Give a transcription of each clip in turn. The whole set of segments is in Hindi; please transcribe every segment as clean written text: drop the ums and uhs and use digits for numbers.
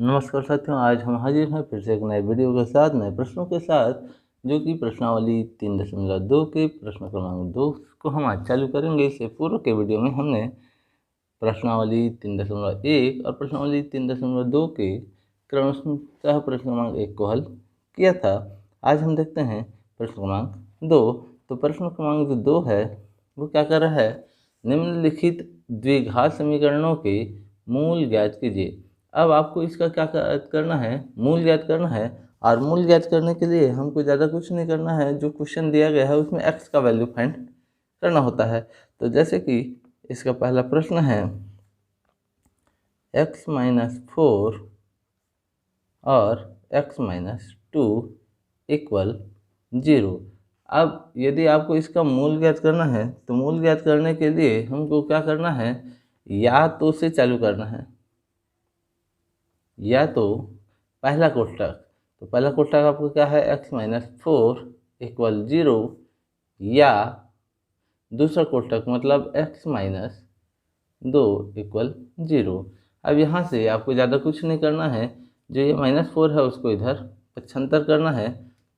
नमस्कार साथियों, आज हम हाजिर हैं फिर से एक नए वीडियो के साथ, नए प्रश्नों के साथ, जो कि प्रश्नावली 3.2 के प्रश्न क्रमांक 2 को हम आज चालू करेंगे। इससे पूर्व के वीडियो में हमने प्रश्नावली 3.1 और प्रश्नावली 3.2 के क्रमशः प्रश्न क्रमांक 1 को हल किया था। आज हम देखते हैं प्रश्न क्रमांक 2। तो प्रश्न क्रमांक जो 2 है वो क्या कर रहा है, निम्नलिखित द्विघात समीकरणों के मूल ज्ञात कीजिए। अब आपको इसका क्या करना है, मूल ज्ञात करना है। और मूल ज्ञात करने के लिए हमको ज़्यादा कुछ नहीं करना है, जो क्वेश्चन दिया गया है उसमें x का वैल्यू फाइंड करना होता है। तो जैसे कि इसका पहला प्रश्न है x-4 और x-2 इक्वल 0। अब यदि आपको इसका मूल ज्ञात करना है तो मूल ज्ञात करने के लिए हमको क्या करना है, या तो से चालू करना है, या तो पहला कोष्ठक। तो पहला कोष्ठक आपको क्या है, x-4 इक्वल 0, या दूसरा कोष्ठक मतलब x-2 इक्वल 0। अब यहाँ से आपको ज़्यादा कुछ नहीं करना है, जो ये -4 है उसको इधर पक्षांतर करना है।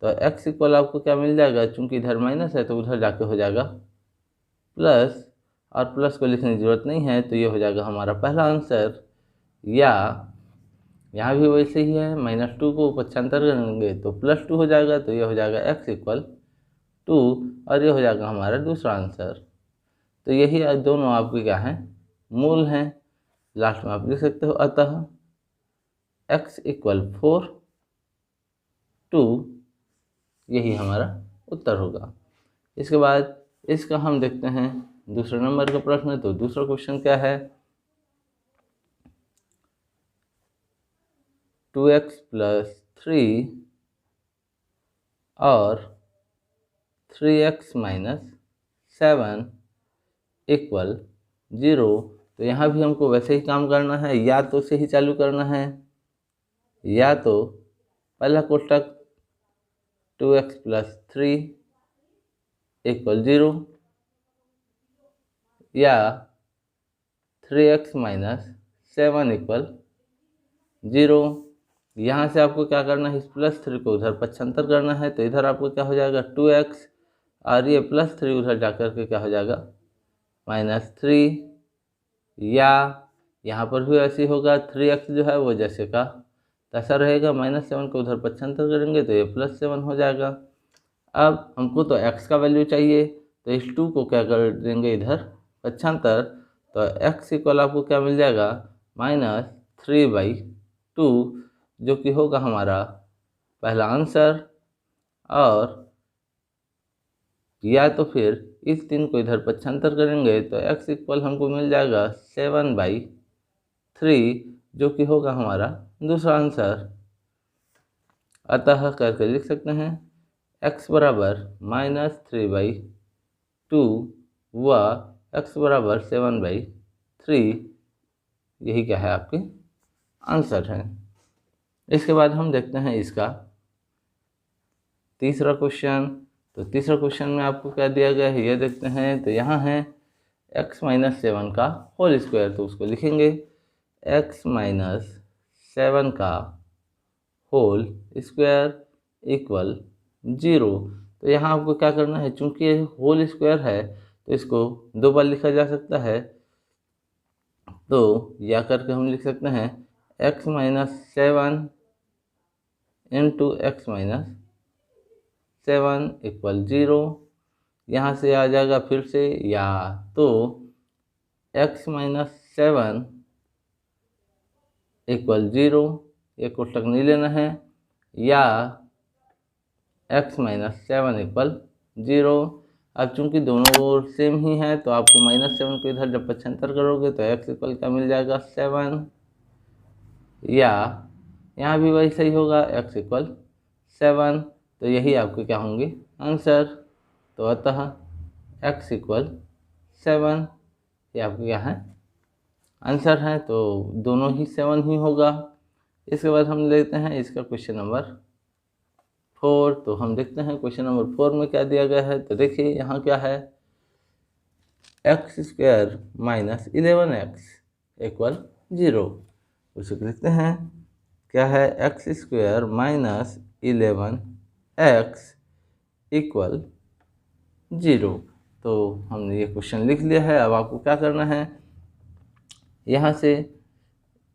तो x इक्वल आपको क्या मिल जाएगा, चूंकि इधर माइनस है तो उधर जाके हो जाएगा प्लस, और प्लस को लिखने की जरूरत नहीं है, तो ये हो जाएगा हमारा पहला आंसर। या यहाँ भी वैसे ही है, -2 को पक्षांतर करेंगे तो +2 हो जाएगा, तो ये हो जाएगा x इक्वल 2, और ये हो जाएगा हमारा दूसरा आंसर। तो यही दोनों आपके क्या हैं, मूल हैं। लास्ट में आप लिख सकते हो अतः x इक्वल 4, 2, यही हमारा उत्तर होगा। इसके बाद इसका हम देखते हैं दूसरे नंबर का प्रश्न। तो दूसरा क्वेश्चन क्या है, 2x + 3 और 3x - 7 इक्वल 0। तो यहाँ भी हमको वैसे ही काम करना है, या तो से ही चालू करना है, या तो पहला कोष्ठक 2x + 3 इक्वल 0, या 3x - 7 इक्वल 0। यहाँ से आपको क्या करना है, इस +3 को उधर पक्षांतर करना है, तो इधर आपको क्या हो जाएगा 2x, और ये +3 उधर जाकर के क्या हो जाएगा -3, या यहाँ पर भी ऐसे होगा 3x जो है वो जैसे का तैसा रहेगा, -7 को उधर पक्षांतर करेंगे तो ये +7 हो जाएगा। अब हमको तो x का वैल्यू चाहिए, तो इस 2 को क्या कर देंगे इधर पक्षांतर, तो x इक्वल आपको क्या मिल जाएगा -3/2, जो कि होगा हमारा पहला आंसर। और या तो फिर इस 3 को इधर पक्षांतर करेंगे तो x इक्वल हमको मिल जाएगा 7/3, जो कि होगा हमारा दूसरा आंसर। अतः करके लिख सकते हैं x बराबर -3/2 व x बराबर 7/3, यही क्या है आपके आंसर है। इसके बाद हम देखते हैं इसका तीसरा क्वेश्चन। तो तीसरा क्वेश्चन में आपको क्या दिया गया है ये देखते हैं। तो यहाँ है x - 7 का होल स्क्वायर, तो उसको लिखेंगे x - 7 का होल स्क्वायर इक्वल 0। तो यहाँ आपको क्या करना है, चूंकि ये होल स्क्वायर है तो इसको 2 बार लिखा जा सकता है, तो या करके हम लिख सकते हैं x - 7 इंटू x - 7 इक्वल 0। यहाँ से आ जाएगा फिर से, या तो x - 7 इक्वल 0, ये कोष्ठक नहीं लेना है, या x - 7 इक्वल 0। अब चूंकि दोनों ओर सेम ही है तो आपको -7 को इधर जब पक्षांतर करोगे तो x इक्वल क्या मिल जाएगा 7, या यहाँ भी वही सही होगा x इक्वल 7। तो यही आपके क्या होंगे आंसर। तो अतः x इक्वल 7 ये आपके क्या है आंसर है। तो दोनों ही 7 ही होगा। इसके बाद हम लेते हैं इसका क्वेश्चन नंबर 4। तो हम देखते हैं क्वेश्चन नंबर 4 में क्या दिया गया है। तो देखिए यहाँ क्या है, x² - 11x इक्वल 0। उसे लिखते हैं क्या है, x square minus 11x equal 0। तो हमने ये क्वेश्चन लिख लिया है। अब आपको क्या करना है, यहाँ से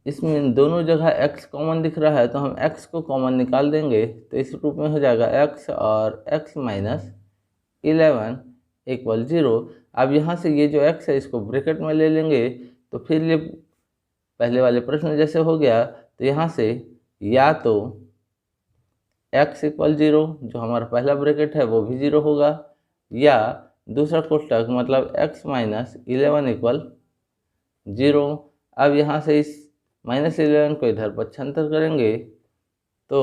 इसमें दोनों जगह x कॉमन दिख रहा है तो हम x को कॉमन निकाल देंगे, तो इस रूप में हो जाएगा x और x माइनस 11 इक्वल 0। अब यहाँ से ये जो x है इसको ब्रैकेट में ले लेंगे, तो फिर ये पहले वाले प्रश्न जैसे हो गया। तो यहाँ से या तो x इक्वल 0, जो हमारा पहला ब्रैकेट है वो भी 0 होगा, या दूसरा कोष्टक मतलब x माइनस 11 इक्वल 0। अब यहाँ से इस -11 को इधर पक्षांतर करेंगे तो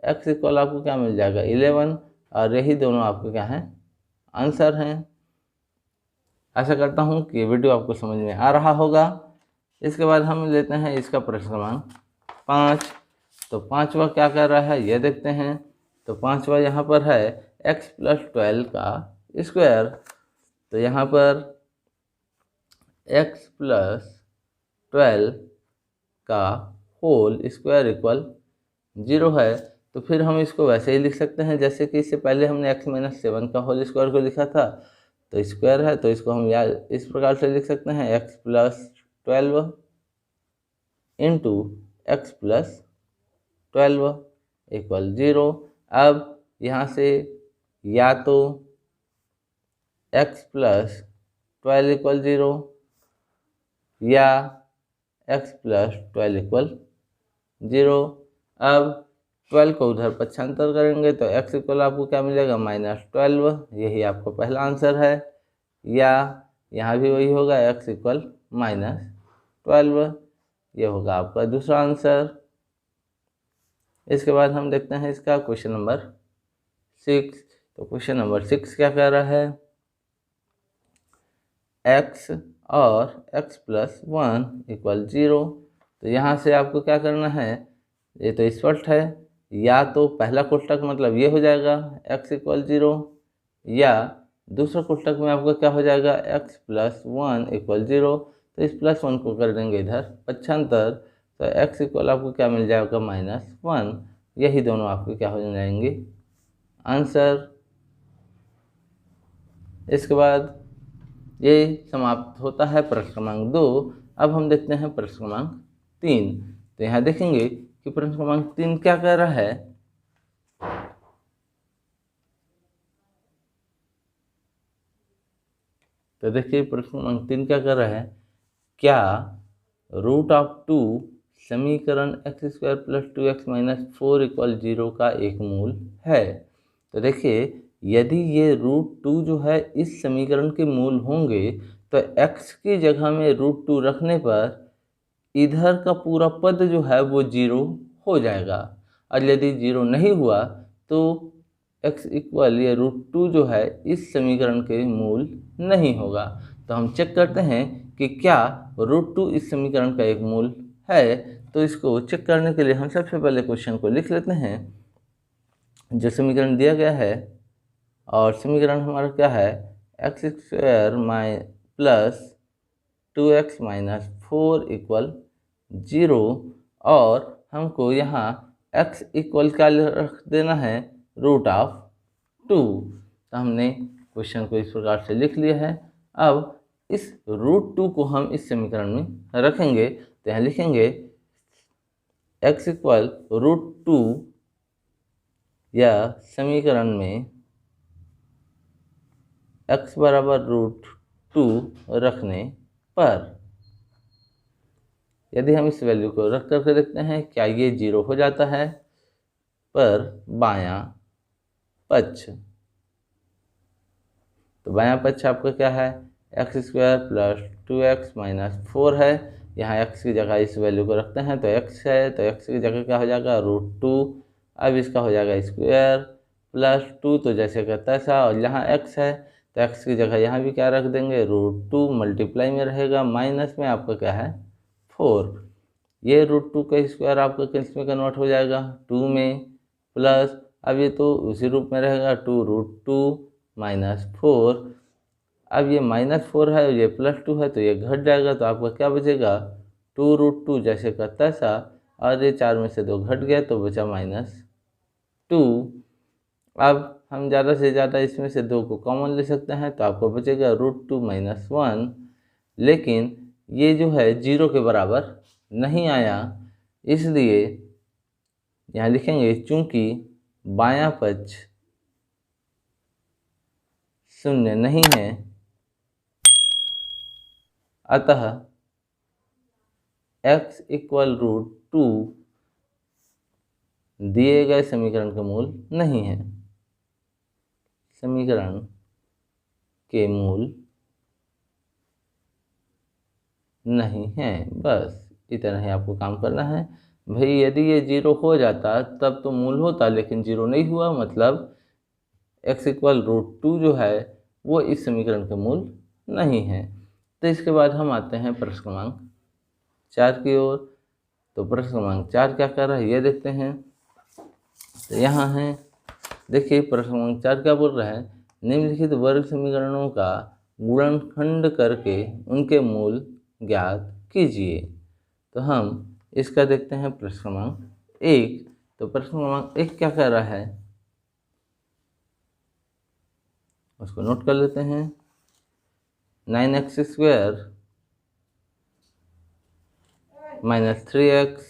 x इक्वल आपको क्या मिल जाएगा, 11, और यही दोनों आपको क्या हैं, आंसर हैं। आशा करता हूँ कि ये वीडियो आपको समझ में आ रहा होगा। इसके बाद हम लेते हैं इसका प्रश्न क्रमांक 5। तो पांचवा क्या कर रहा है ये देखते हैं। तो पांचवा यहाँ पर है x प्लस 12 का स्क्वायर। तो यहाँ पर x प्लस 12 का होल स्क्वायर इक्वल 0 है। तो फिर हम इसको वैसे ही लिख सकते हैं जैसे कि इससे पहले हमने x माइनस 7 का होल स्क्वायर को लिखा था। तो स्क्वायर है तो इसको हम याद इस प्रकार से लिख सकते हैं, x plus 12 into x plus 12 equal 0। अब यहाँ से या तो x प्लस 12 इक्वल 0 या x प्लस 12 इक्वल 0। अब 12 को उधर पक्षांतर करेंगे तो x इक्वल आपको क्या मिलेगा, -12। यही आपका पहला आंसर है। या यहाँ भी वही होगा, x इक्वल -12। ये होगा आपका दूसरा आंसर। इसके बाद हम देखते हैं इसका क्वेश्चन नंबर 6। तो क्वेश्चन नंबर 6 क्या कह रहा है, x और x प्लस 1 इक्वल 0। तो यहाँ से आपको क्या करना है, ये तो स्पष्ट है, या तो पहला कोष्टक मतलब ये हो जाएगा x इक्वल 0, या दूसरा कोष्टक में आपको क्या हो जाएगा, x प्लस 1 इक्वल 0। तो इस प्लस 1 को कर देंगे इधर पक्षांतर, तो x इक्वल आपको क्या मिल जाएगा, -1। यही दोनों आपको क्या हो जाएंगे, आंसर। इसके बाद ये समाप्त होता है प्रश्न क्रमांक 2। अब हम देखते हैं प्रश्न क्रमांक 3। तो यहाँ देखेंगे कि प्रश्न क्रमांक 3 क्या कह रहा है। तो देखिए प्रश्न क्रमांक 3 क्या कर रहा है, क्या √2 समीकरण x square plus 2x minus 4 equal 0 का एक मूल है। तो देखिए यदि ये √2 जो है इस समीकरण के मूल होंगे तो x की जगह में √2 रखने पर इधर का पूरा पद जो है वो 0 हो जाएगा, और यदि 0 नहीं हुआ तो x इक्वल ये √2 जो है इस समीकरण के मूल नहीं होगा। तो हम चेक करते हैं कि क्या √2 इस समीकरण का एक मूल है। तो इसको चेक करने के लिए हम सबसे पहले क्वेश्चन को लिख लेते हैं, जो समीकरण दिया गया है। और समीकरण हमारा क्या है, x square plus 2x minus 4 equal 0। और हमको यहाँ x इक्वल क्या रख देना है, √2। तो हमने क्वेश्चन को इस प्रकार से लिख लिया है। अब इस √2 को हम इस समीकरण में रखेंगे, तो यहाँ लिखेंगे x इक्वल √2, या समीकरण में x बराबर √2 रखने पर यदि हम इस वैल्यू को रख करके देखते हैं क्या ये 0 हो जाता है, पर बायां पक्ष, तो बायां पक्ष आपका क्या है, x square plus 2x minus 4 है। यहाँ x की जगह इस वैल्यू को रखते हैं तो x है, तो x की जगह क्या हो जाएगा, √2। अब इसका हो जाएगा स्क्वायर प्लस 2, तो जैसे का तैसा, और यहाँ x है तो x की जगह यहाँ भी क्या रख देंगे, √2 मल्टीप्लाई में रहेगा, माइनस में आपका क्या है 4। ये √2 का स्क्वायर आपका किस में कन्वर्ट हो जाएगा, 2 में, प्लस अब ये तो उसी रूप में रहेगा 2√2 माइनस 4। अब ये -4 है और ये +2 है तो ये घट जाएगा, तो आपका क्या बचेगा, 2√2 जैसे का तैसा। और ये 4 में से 2 घट गया तो बचा -2। अब हम ज़्यादा से ज़्यादा इसमें से 2 को कॉमन ले सकते हैं तो आपको बचेगा √2 - 1। लेकिन ये जो है 0 के बराबर नहीं आया, इसलिए यहाँ लिखेंगे चूंकि बायां पक्ष शून्य नहीं है, अतः x = √2 दिए गए समीकरण का मूल नहीं है। समीकरण के मूल नहीं है। बस इतना ही आपको काम करना है। भाई यदि ये 0 हो जाता तब तो मूल होता, लेकिन 0 नहीं हुआ, मतलब x = √2 जो है वो इस समीकरण का मूल नहीं है। तो इसके बाद हम आते हैं प्रश्न क्रमांक 4 की ओर। तो प्रश्न क्रमांक 4 क्या कर रहा है ये देखते हैं। तो यहाँ है, देखिए प्रश्न क्रमांक 4 क्या बोल रहा है, निम्नलिखित वर्ग समीकरणों का गुणनखंड करके उनके मूल ज्ञात कीजिए। तो हम इसका देखते हैं प्रश्न क्रमांक 1। तो प्रश्न क्रमांक 1 क्या कर रहा है उसको नोट कर लेते हैं। 9x² - 3x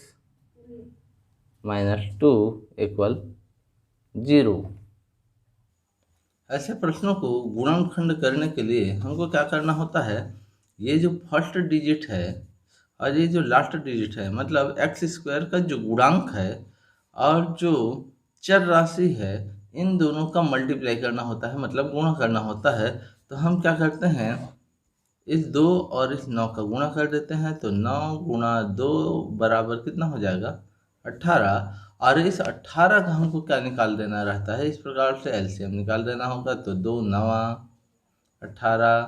- 2 = 0। ऐसे प्रश्नों को गुणनखंड करने के लिए हमको क्या करना होता है, ये जो फर्स्ट डिजिट है और ये जो लास्ट डिजिट है, मतलब x² का जो गुणांक है और जो चर राशि है, इन दोनों का मल्टीप्लाई करना होता है, मतलब गुणा करना होता है। तो हम क्या करते हैं, इस 2 और इस 9 का गुणा कर देते हैं। तो 9 × 2 बराबर कितना हो जाएगा 18। और इस 18 का हमको क्या निकाल देना रहता है, इस प्रकार से एलसीएम निकाल देना होगा। तो 2 × 9 = 18,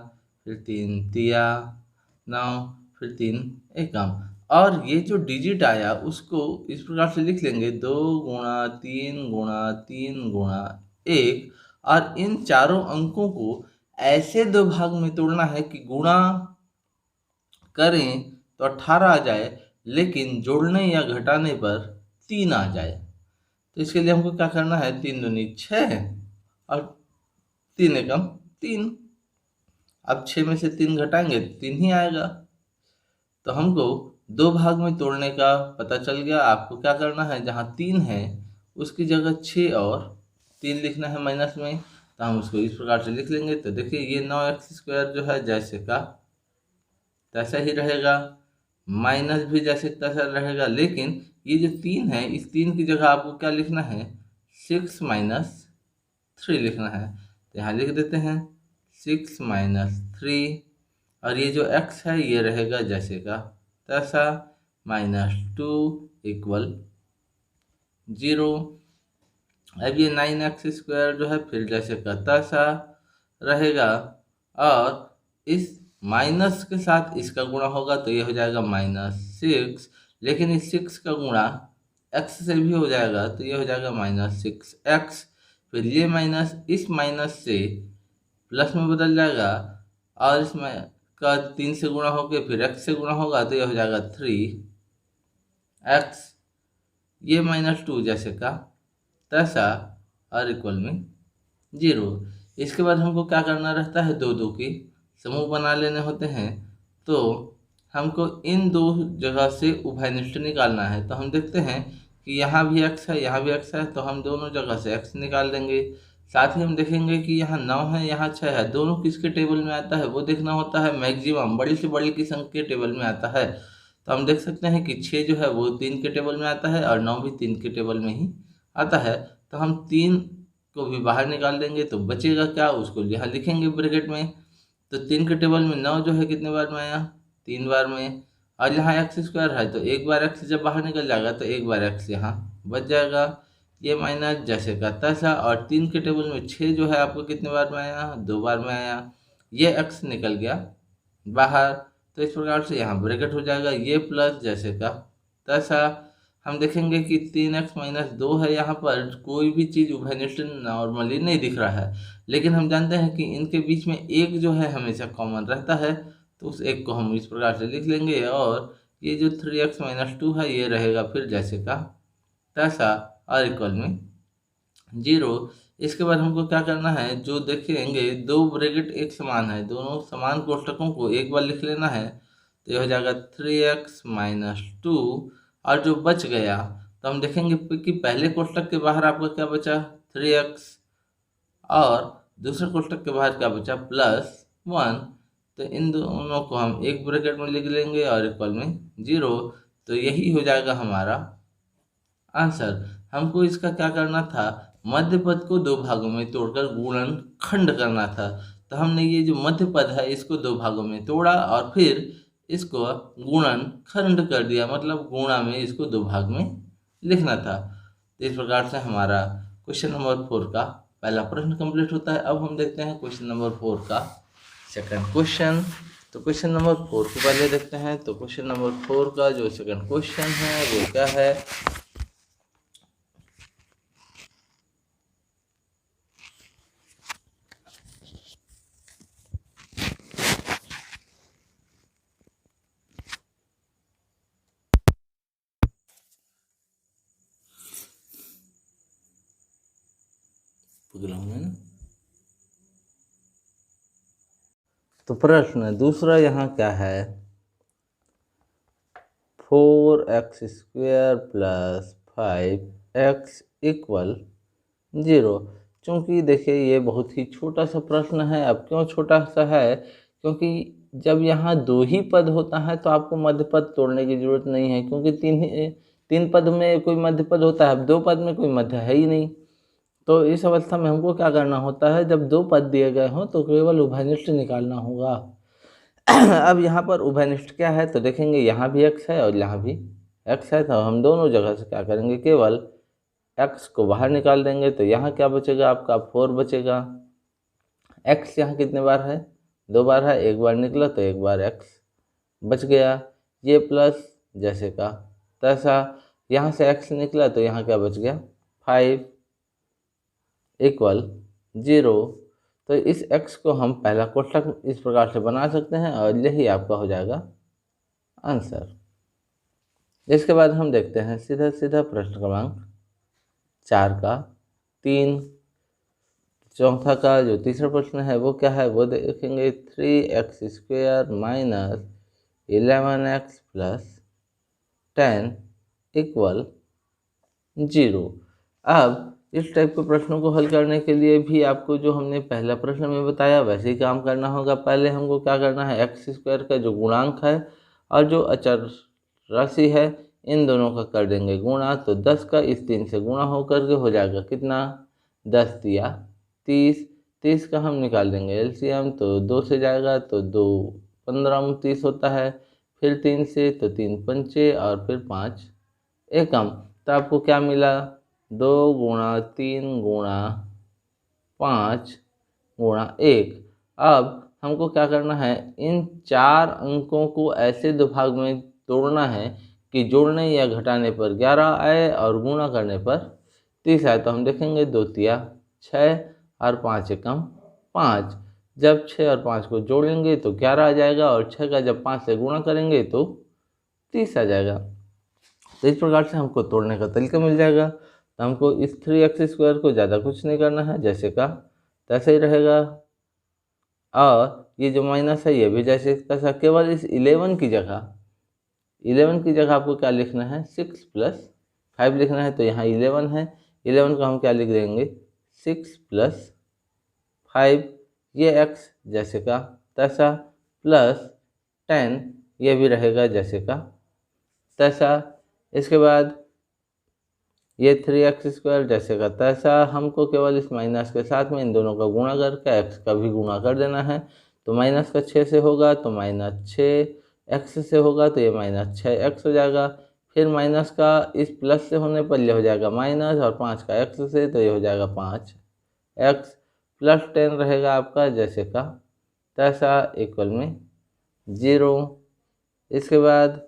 फिर 3 × 3 = 9, फिर 3 × 1। और ये जो डिजिट आया उसको इस प्रकार से लिख लेंगे 2 × 3 × 3 × 1। और इन चारों अंकों को ऐसे 2 भाग में तोड़ना है कि गुणा करें तो 18 आ जाए, लेकिन जोड़ने या घटाने पर 3 आ जाए। तो इसके लिए हमको क्या करना है, 3 दूनी 6 और 3 एकम 3। अब 6 में से 3 घटाएंगे तो 3 ही आएगा। तो हमको 2 भाग में तोड़ने का पता चल गया। आपको क्या करना है, जहाँ 3 है उसकी जगह 6 और 3 लिखना है माइनस में। तो हम उसको इस प्रकार से लिख लेंगे। तो देखिए ये 9x² जो है जैसे का तैसा ही रहेगा, माइनस भी जैसे तैसा रहेगा। लेकिन ये जो 3 है, इस 3 की जगह आपको क्या लिखना है, 6 - 3 लिखना है। तो यहाँ लिख देते हैं 6 - 3। और ये जो x है ये रहेगा जैसे का तैसा, -2 = 0। अब ये 9x² जो है फिर जैसे का तैसा रहेगा, और इस माइनस के साथ इसका गुणा होगा तो ये हो जाएगा -6। लेकिन इस 6 का गुणा x से भी हो जाएगा तो ये हो जाएगा -6x। फिर ये माइनस इस माइनस से प्लस में बदल जाएगा, और इसमें का 3 से गुणा होकर फिर x से गुणा होगा तो ये हो जाएगा 3x। ये -2 जैसे का तैसा और इक्वल में 0। इसके बाद हमको क्या करना रहता है, 2 की समूह बना लेने होते हैं। तो हमको इन 2 जगह से उभयनिष्ठ निकालना है। तो हम देखते हैं कि यहाँ भी x है, यहाँ भी x है, तो हम दोनों जगह से x निकाल देंगे। साथ ही हम देखेंगे कि यहाँ 9 है, यहाँ 6 है, दोनों किसके टेबल में आता है वो देखना होता है। मैक्सिमम बड़ी से बड़ी की संख्या के टेबल में आता है। तो हम देख सकते हैं कि 6 जो है वो 3 के टेबल में आता है और 9 भी 3 के टेबल में ही आता है। तो हम 3 को भी बाहर निकाल देंगे तो बचेगा क्या, उसको यहाँ लिखेंगे ब्रैकेट में। तो 3 के टेबल में 9 जो है कितने बार में आया, 3 बार में। और यहाँ x² है तो एक बार x जब बाहर निकल जाएगा तो एक बार x यहाँ बच जाएगा। ये माइनस जैसे का तैसा। और 3 के टेबल में 6 जो है आपको कितने बार में आया, 2 बार में आया। ये x निकल गया बाहर, तो इस प्रकार से यहाँ ब्रैकेट हो जाएगा। ये प्लस जैसे का तैसा। हम देखेंगे कि 3x - 2 है, यहाँ पर कोई भी चीज़ उभयनिष्ठ नॉर्मली नहीं दिख रहा है, लेकिन हम जानते हैं कि इनके बीच में एक जो है हमेशा कॉमन रहता है। तो उस एक को हम इस प्रकार से लिख लेंगे। और ये जो 3x माइनस 2 है ये रहेगा फिर जैसे का तैसा और इक्वल में 0। इसके बाद हमको क्या करना है, जो देखेंगे दो ब्रैकेट एक समान है, दोनों समान कोष्टकों को एक बार लिख लेना है। तो ये हो जाएगा 3x माइनस 2 और जो बच गया तो हम देखेंगे कि पहले कोष्टक के बाहर आपका क्या बचा 3x और दूसरे कोष्टक के बाहर क्या बचा +1। तो इन दोनों को हम एक ब्रैकेट में लिख लेंगे और इक्वल में 0। तो यही हो जाएगा हमारा आंसर। हमको इसका क्या करना था, मध्य पद को दो भागों में तोड़कर गुणनखंड करना था। तो हमने ये जो मध्य पद है इसको दो भागों में तोड़ा और फिर इसको गुणनखंड कर दिया, मतलब गुणा में इसको दो भाग में लिखना था। तो इस प्रकार से हमारा क्वेश्चन नंबर 4 का पहला प्रश्न कंप्लीट होता है। अब हम देखते हैं क्वेश्चन नंबर 4 का सेकंड क्वेश्चन। तो क्वेश्चन नंबर 4 को पहले देखते हैं। तो क्वेश्चन नंबर 4 का जो सेकंड क्वेश्चन है वो क्या है, तो प्रश्न दूसरा यहाँ क्या है, 4x² + 5x = 0। चूँकि देखिए ये बहुत ही छोटा सा प्रश्न है। अब क्यों छोटा सा है, क्योंकि जब यहाँ दो ही पद होता है तो आपको मध्य पद तोड़ने की जरूरत नहीं है, क्योंकि तीन पद में कोई मध्य पद होता है। अब दो पद में कोई मध्य है ही नहीं। तो इस अवस्था में हमको क्या करना होता है, जब दो पद दिए गए हों तो केवल उभयनिष्ठ निकालना होगा। अब यहाँ पर उभयनिष्ठ क्या है, तो देखेंगे यहाँ भी x है और यहाँ भी x है। तो हम दोनों जगह से क्या करेंगे, केवल x को बाहर निकाल देंगे। तो यहाँ क्या बचेगा, आपका 4 बचेगा। x यहाँ कितने बार है, 2 बार है, एक बार निकला तो एक बार x बच गया। ये प्लस जैसे का तैसा, यहाँ से x निकला तो यहाँ क्या बच गया 5 = 0। तो इस x को हम पहला कोष्टक इस प्रकार से बना सकते हैं और यही आपका हो जाएगा आंसर। इसके बाद हम देखते हैं सीधा सीधा प्रश्न क्रमांक 4 का 3। चौथा का जो तीसरा प्रश्न है वो क्या है, वो देखेंगे 3x² - 11x + 10 = 0। अब इस टाइप के प्रश्नों को हल करने के लिए भी आपको जो हमने पहला प्रश्न में बताया वैसे ही काम करना होगा। पहले हमको क्या करना है, x² का जो गुणांक है और जो अचर राशि है इन दोनों का कर देंगे गुणा। तो 10 का इस 3 से गुणा होकर के हो जाएगा कितना, 10 × 30। 30 का हम निकाल देंगे एलसीएम, तो 2 से जाएगा तो 2 15 30 होता है, फिर 3 से तो 3 पंचे और फिर 5 एकम। तो आपको क्या मिला, 2 × 3 × 5 × 1। अब हमको क्या करना है, इन 4 अंकों को ऐसे दो भाग में तोड़ना है कि जोड़ने या घटाने पर 11 आए और गुणा करने पर 30 आए। तो हम देखेंगे 2 × 6 और 5 एकम 5। जब 6 और 5 को जोड़ेंगे तो 11 आ जाएगा और 6 का जब 5 से गुणा करेंगे तो 30 आ जाएगा। तो इस प्रकार से हमको तोड़ने का तरीका मिल जाएगा। तो हमको इस 3x² को ज़्यादा कुछ नहीं करना है, जैसे का तैसे ही रहेगा। और ये जो माइनस है ये भी जैसे तैसा, केवल इस 11 की जगह आपको क्या लिखना है, 6 + 5 लिखना है। तो यहाँ 11 है, 11 को हम क्या लिख देंगे 6 + 5, ये x जैसे का तैसा, + 10 ये भी रहेगा जैसे का तैसा। इसके बाद ये 3x² जैसे का तैसा। हमको केवल इस माइनस के साथ में इन दोनों का गुणा करके x का भी गुणा कर देना है। तो माइनस का 6 से होगा तो -6x से होगा तो ये -6x हो जाएगा। फिर माइनस का इस प्लस से होने पर ये हो जाएगा माइनस, और 5 का x से तो ये हो जाएगा 5x + 10 रहेगा आपका जैसे का तैसा इक्वल में 0। इसके बाद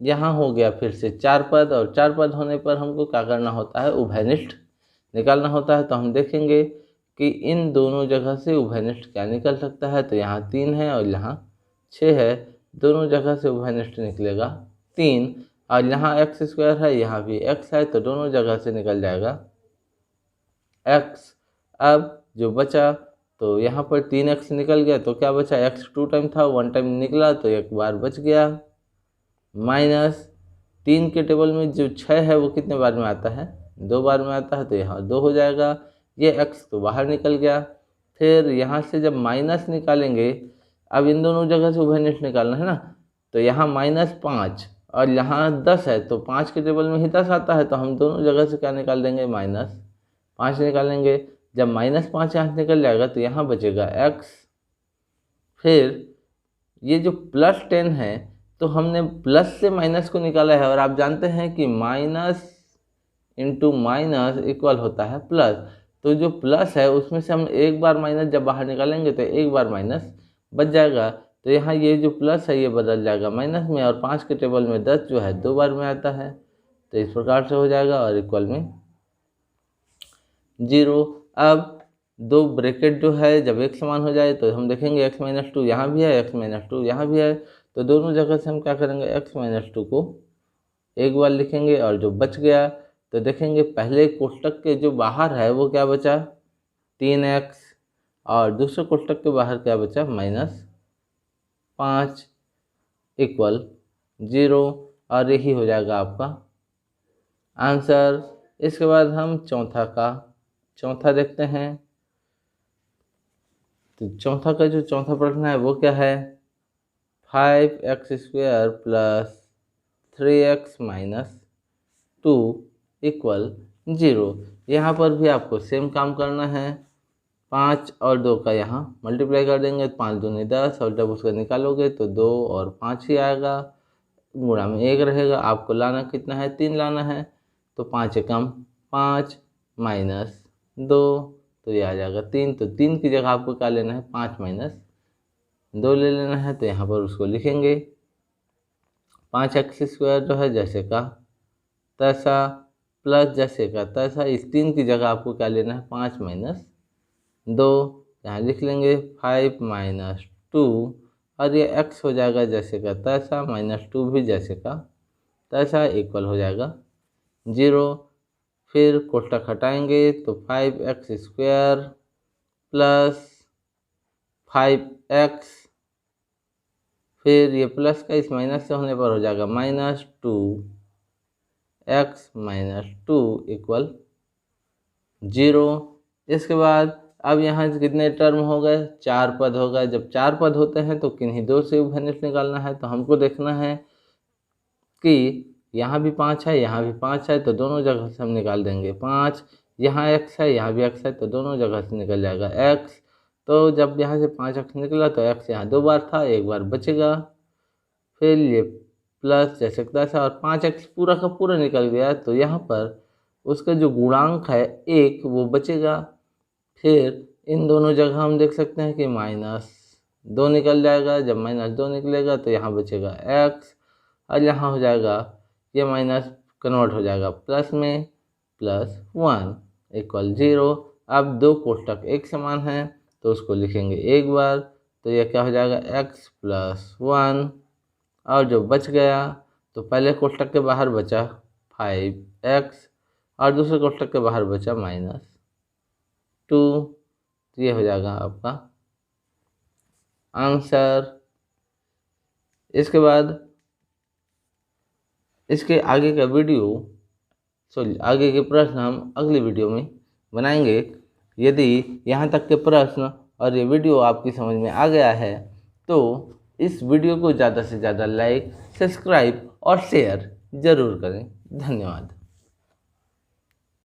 यहाँ हो गया फिर से 4 पद, और 4 पद होने पर हमको क्या करना होता है, उभयनिष्ठ निकालना होता है। तो हम देखेंगे कि इन दोनों जगह से उभयनिष्ठ क्या निकल सकता है। तो यहाँ 3 है और यहाँ 6 है, दोनों जगह से उभयनिष्ठ निकलेगा 3, और यहाँ एक्स स्क्वायर है, यहाँ भी एक्स है, तो दोनों जगह से निकल जाएगा एक्स। अब जो बचा, तो यहाँ पर 3x निकल गया, तो क्या बचा, x 2 टाइम था, 1 टाइम निकला, तो एक बार बच गया। माइनस 3 के टेबल में जो 6 है वो कितने बार में आता है, 2 बार में आता है, तो यहाँ 2 हो जाएगा। ये x तो बाहर निकल गया। फिर यहाँ से जब माइनस निकालेंगे, अब इन दोनों जगह से उभयनिष्ठ निकालना है ना, तो यहाँ -5 और यहाँ 10 है, तो 5 के टेबल में ही 10 आता है, तो हम दोनों जगह से क्या निकाल देंगे, -5 निकालेंगे। जब -5 यहाँ निकल जाएगा तो यहाँ बचेगा x। फिर ये जो +10 है, तो हमने प्लस से माइनस को निकाला है, और आप जानते हैं कि माइनस इंटू माइनस इक्वल होता है प्लस। तो जो प्लस है उसमें से हम एक बार माइनस जब बाहर निकालेंगे तो एक बार माइनस बच जाएगा, तो यहाँ ये जो प्लस है ये बदल जाएगा माइनस में, और 5 के टेबल में 10 जो है 2 बार में आता है, तो इस प्रकार से हो जाएगा, और इक्वल में 0। अब 2 ब्रैकेट जो है जब एक समान हो जाए तो हम देखेंगे x - 2 यहाँ भी है, x - 2 यहाँ भी है, तो दोनों जगह से हम क्या करेंगे, x - 2 को एक बार लिखेंगे, और जो बच गया तो देखेंगे पहले कोष्टक के जो बाहर है वो क्या बचा, 3x, और दूसरे कोष्टक के बाहर क्या बचा, -5 इक्वल 0, और यही हो जाएगा आपका आंसर। इसके बाद हम चौथा देखते हैं। तो चौथा का जो चौथा प्रश्न है वो क्या है, 5x² + 3x - 2 इक्वल 0। यहाँ पर भी आपको सेम काम करना है, 5 और 2 का यहाँ मल्टीप्लाई कर देंगे, 5 दूनी 10, और जब उसका निकालोगे तो 2 और 5 ही आएगा, गुणा में 1 रहेगा। आपको लाना कितना है, 3 लाना है, तो 5 एकम 5 - 2, तो ये आ जाएगा 3। तो 3 की जगह आपको क्या लेना है, 5 - 2 ले लेना है, तो यहाँ पर उसको लिखेंगे 5x² जो है जैसे का तैसा, प्लस जैसे का तैसा, इस 3 की जगह आपको क्या लेना है, 5 - 2, यहाँ लिख लेंगे 5 - 2, और ये x हो जाएगा जैसे का तैसा, -2 भी जैसे का तैसा, इक्वल हो जाएगा 0। फिर कोष्टक हटाएंगे तो 5x² + 5x, फिर ये प्लस का इस माइनस से होने पर हो जाएगा -2x - 2 इक्वल 0। इसके बाद अब यहाँ कितने टर्म हो गए, 4 पद हो गए। जब 4 पद होते हैं तो किन्हीं 2 से उभयनिष्ठ निकालना है, तो हमको देखना है कि यहाँ भी 5 है, यहाँ भी 5 है, तो दोनों जगह से हम निकाल देंगे 5। यहाँ x है, यहाँ भी x है, तो दोनों जगह से निकल जाएगा x। तो जब यहाँ से 5x निकला तो x यहाँ 2 बार था, एक बार बचेगा। फिर ये प्लस जैसे तैसा, और 5x पूरा का पूरा निकल गया, तो यहाँ पर उसका जो गुणांक है 1 वो बचेगा। फिर इन दोनों जगह हम देख सकते हैं कि -2 निकल जाएगा। जब -2 निकलेगा तो यहाँ बचेगा x, और यहाँ हो जाएगा ये माइनस कन्वर्ट हो जाएगा प्लस में, +1 इक्वल 0। अब 2 कोष्टक एक समान हैं तो उसको लिखेंगे एक बार, तो यह क्या हो जाएगा, x + 1, और जो बच गया तो पहले कोष्टक के बाहर बचा 5x, और दूसरे कोष्टक के बाहर बचा -2, तो ये हो जाएगा आपका आंसर। इसके बाद इसके आगे का आगे के प्रश्न हम अगली वीडियो में बनाएंगे। यदि यहाँ तक के प्रश्न और ये वीडियो आपकी समझ में आ गया है तो इस वीडियो को ज़्यादा से ज़्यादा लाइक, सब्सक्राइब और शेयर ज़रूर करें। धन्यवाद।